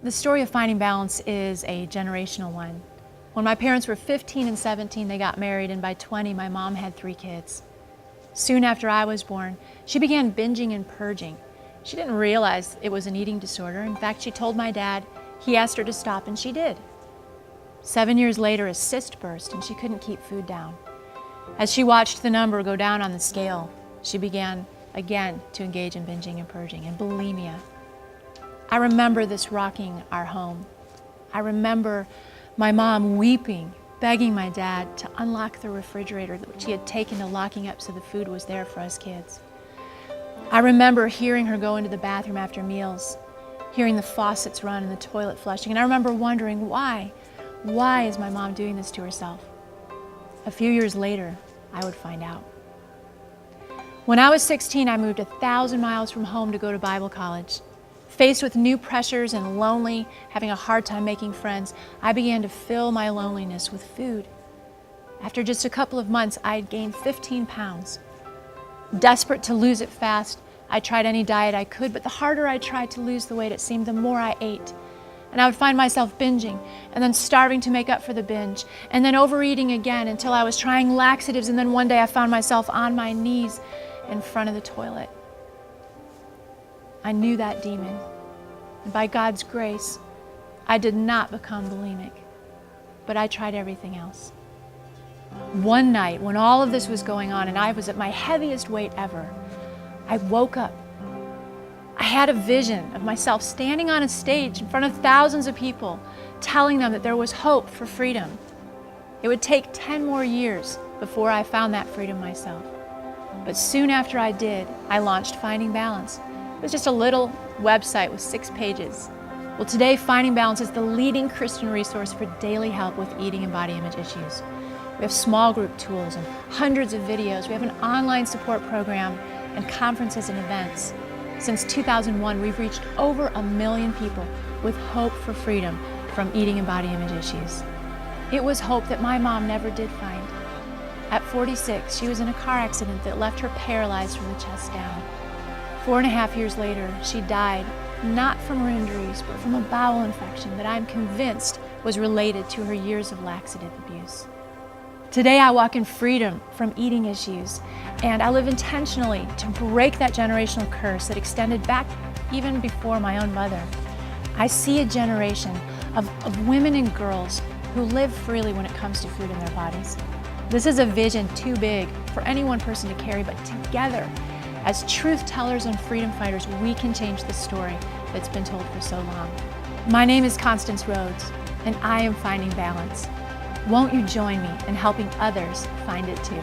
The story of finding balance is a generational one. When my parents were 15 and 17, they got married, and by 20, my mom had 3 kids. Soon after I was born, she began binging and purging. She didn't realize it was an eating disorder. In fact, she told my dad. He asked her to stop, and she did. 7 years later, a cyst burst, and she couldn't keep food down. As she watched the number go down on the scale, she began again to engage in binging and purging and bulimia. I remember this rocking our home. I remember my mom weeping, begging my dad to unlock the refrigerator that she had taken to locking up so the food was there for us kids. I remember hearing her go into the bathroom after meals, hearing the faucets run and the toilet flushing, and I remember wondering why is my mom doing this to herself? A few years later, I would find out. When I was 16, I moved 1,000 miles from home to go to Bible college. Faced with new pressures and lonely, having a hard time making friends, I began to fill my loneliness with food. After just a couple of months, I had gained 15 pounds. Desperate to lose it fast, I tried any diet I could, but the harder I tried to lose the weight, it seemed, the more I ate. And I would find myself binging, and then starving to make up for the binge, and then overeating again until I was trying laxatives, and then one day I found myself on my knees in front of the toilet. I knew that demon, and by God's grace, I did not become bulimic, but I tried everything else. One night, when all of this was going on and I was at my heaviest weight ever, I woke up. I had a vision of myself standing on a stage in front of thousands of people, telling them that there was hope for freedom. It would take 10 more years before I found that freedom myself. But soon after I did, I launched Finding Balance. It was just a little website with 6 pages. Well, today, Finding Balance is the leading Christian resource for daily help with eating and body image issues. We have small group tools and hundreds of videos. We have an online support program and conferences and events. Since 2001, we've reached over 1 million people with hope for freedom from eating and body image issues. It was hope that my mom never did find. At 46, she was in a car accident that left her paralyzed from the chest down. 4.5 years later, she died, not from her injuries, but from a bowel infection that I'm convinced was related to her years of laxative abuse. Today, I walk in freedom from eating issues, and I live intentionally to break that generational curse that extended back even before my own mother. I see a generation of women and girls who live freely when it comes to food in their bodies. This is a vision too big for any one person to carry, but together, as truth tellers and freedom fighters, we can change the story that's been told for so long. My name is Constance Rhodes, and I am finding balance. Won't you join me in helping others find it too?